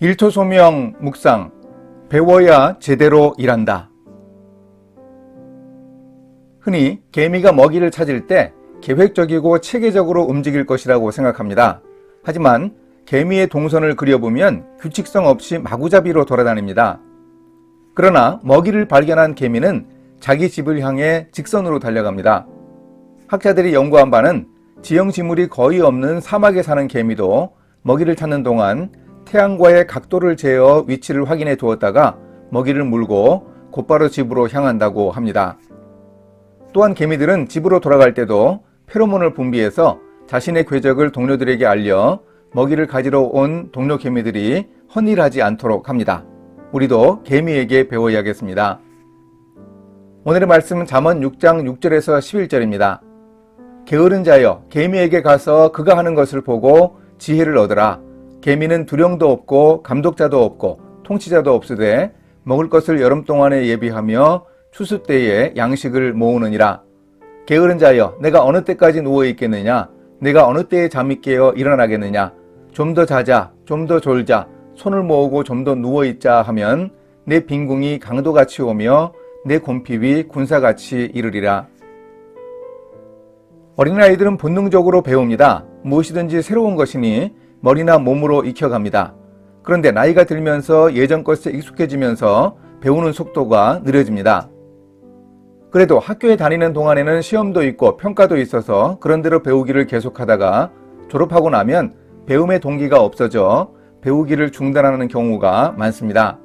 일토소명 묵상, 배워야 제대로 일한다. 흔히 개미가 먹이를 찾을 때 계획적이고 체계적으로 움직일 것이라고 생각합니다. 하지만 개미의 동선을 그려보면 규칙성 없이 마구잡이로 돌아다닙니다. 그러나 먹이를 발견한 개미는 자기 집을 향해 직선으로 달려갑니다. 학자들이 연구한 바는 지형지물이 거의 없는 사막에 사는 개미도 먹이를 찾는 동안 태양과의 각도를 재어 위치를 확인해 두었다가 먹이를 물고 곧바로 집으로 향한다고 합니다. 또한 개미들은 집으로 돌아갈 때도 페로몬을 분비해서 자신의 궤적을 동료들에게 알려 먹이를 가지러 온 동료 개미들이 헛일하지 않도록 합니다. 우리도 개미에게 배워야겠습니다. 오늘의 말씀은 잠언 6장 6절에서 11절입니다. 게으른 자여, 개미에게 가서 그가 하는 것을 보고 지혜를 얻으라. 개미는 두령도 없고 감독자도 없고 통치자도 없으되 먹을 것을 여름 동안에 예비하며 추수 때에 양식을 모으느니라. 게으른 자여, 내가 어느 때까지 누워 있겠느냐? 내가 어느 때에 잠이 깨어 일어나겠느냐? 좀 더 자자, 좀 더 졸자, 손을 모으고 좀 더 누워 있자 하면 내 빈궁이 강도같이 오며 내 곰핍이 군사같이 이르리라. 어린아이들은 본능적으로 배웁니다. 무엇이든지 새로운 것이니 머리나 몸으로 익혀갑니다. 그런데 나이가 들면서 예전 것에 익숙해지면서 배우는 속도가 느려집니다. 그래도 학교에 다니는 동안에는 시험도 있고 평가도 있어서 그런대로 배우기를 계속하다가 졸업하고 나면 배움의 동기가 없어져 배우기를 중단하는 경우가 많습니다.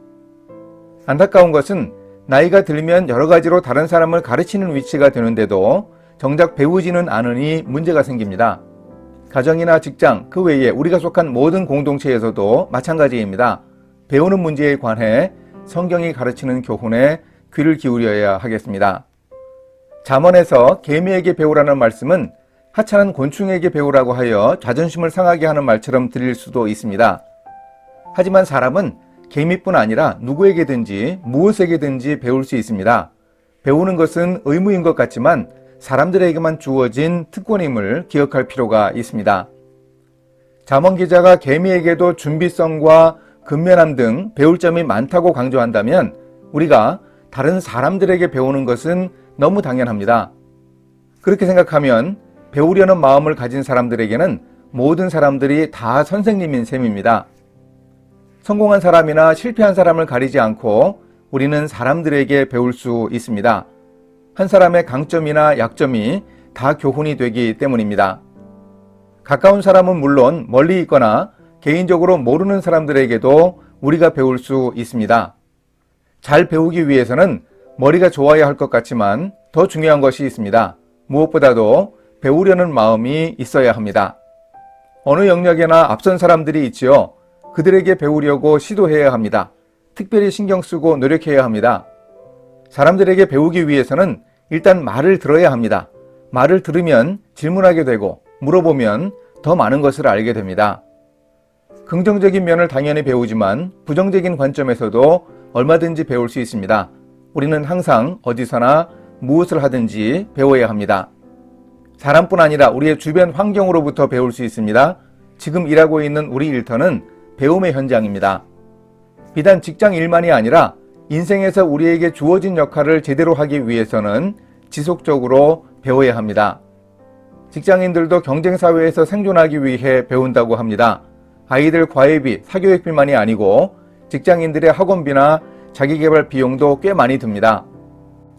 안타까운 것은 나이가 들면 여러 가지로 다른 사람을 가르치는 위치가 되는데도 정작 배우지는 않으니 문제가 생깁니다. 가정이나 직장, 그 외에 우리가 속한 모든 공동체에서도 마찬가지입니다. 배우는 문제에 관해 성경이 가르치는 교훈에 귀를 기울여야 하겠습니다. 잠언에서 개미에게 배우라는 말씀은 하찮은 곤충에게 배우라고 하여 자존심을 상하게 하는 말처럼 들릴 수도 있습니다. 하지만 사람은 개미뿐 아니라 누구에게든지 무엇에게든지 배울 수 있습니다. 배우는 것은 의무인 것 같지만 사람들에게만 주어진 특권임을 기억할 필요가 있습니다. 잠언 기자가 개미에게도 준비성과 근면함 등 배울 점이 많다고 강조한다면 우리가 다른 사람들에게 배우는 것은 너무 당연합니다. 그렇게 생각하면 배우려는 마음을 가진 사람들에게는 모든 사람들이 다 선생님인 셈입니다. 성공한 사람이나 실패한 사람을 가리지 않고 우리는 사람들에게 배울 수 있습니다. 한 사람의 강점이나 약점이 다 교훈이 되기 때문입니다. 가까운 사람은 물론 멀리 있거나 개인적으로 모르는 사람들에게도 우리가 배울 수 있습니다. 잘 배우기 위해서는 머리가 좋아야 할 것 같지만 더 중요한 것이 있습니다. 무엇보다도 배우려는 마음이 있어야 합니다. 어느 영역에나 앞선 사람들이 있지요. 그들에게 배우려고 시도해야 합니다. 특별히 신경 쓰고 노력해야 합니다. 사람들에게 배우기 위해서는 일단 말을 들어야 합니다. 말을 들으면 질문하게 되고 물어보면 더 많은 것을 알게 됩니다. 긍정적인 면을 당연히 배우지만 부정적인 관점에서도 얼마든지 배울 수 있습니다. 우리는 항상 어디서나 무엇을 하든지 배워야 합니다. 사람뿐 아니라 우리의 주변 환경으로부터 배울 수 있습니다. 지금 일하고 있는 우리 일터는 배움의 현장입니다. 비단 직장 일만이 아니라 인생에서 우리에게 주어진 역할을 제대로 하기 위해서는 지속적으로 배워야 합니다. 직장인들도 경쟁사회에서 생존하기 위해 배운다고 합니다. 아이들 과외비, 사교육비만이 아니고 직장인들의 학원비나 자기개발 비용도 꽤 많이 듭니다.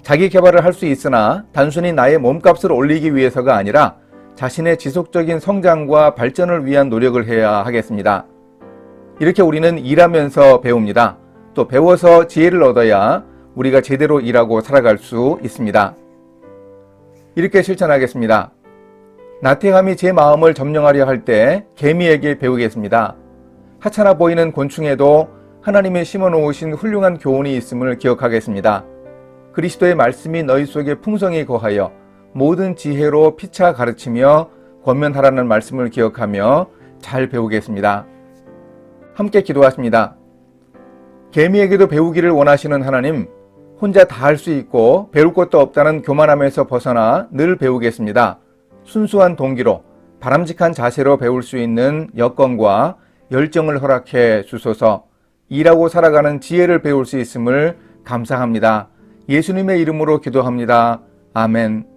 자기개발을 할 수 있으나 단순히 나의 몸값을 올리기 위해서가 아니라 자신의 지속적인 성장과 발전을 위한 노력을 해야 하겠습니다. 이렇게 우리는 일하면서 배웁니다. 또 배워서 지혜를 얻어야 우리가 제대로 일하고 살아갈 수 있습니다. 이렇게 실천하겠습니다. 나태함이 제 마음을 점령하려 할 때 개미에게 배우겠습니다. 하찮아 보이는 곤충에도 하나님의 심어놓으신 훌륭한 교훈이 있음을 기억하겠습니다. 그리스도의 말씀이 너희 속에 풍성히 거하여 모든 지혜로 피차 가르치며 권면하라는 말씀을 기억하며 잘 배우겠습니다. 함께 기도하십니다. 개미에게도 배우기를 원하시는 하나님, 혼자 다 할 수 있고 배울 것도 없다는 교만함에서 벗어나 늘 배우겠습니다. 순수한 동기로 바람직한 자세로 배울 수 있는 여건과 열정을 허락해 주소서. 일하고 살아가는 지혜를 배울 수 있음을 감사합니다. 예수님의 이름으로 기도합니다. 아멘.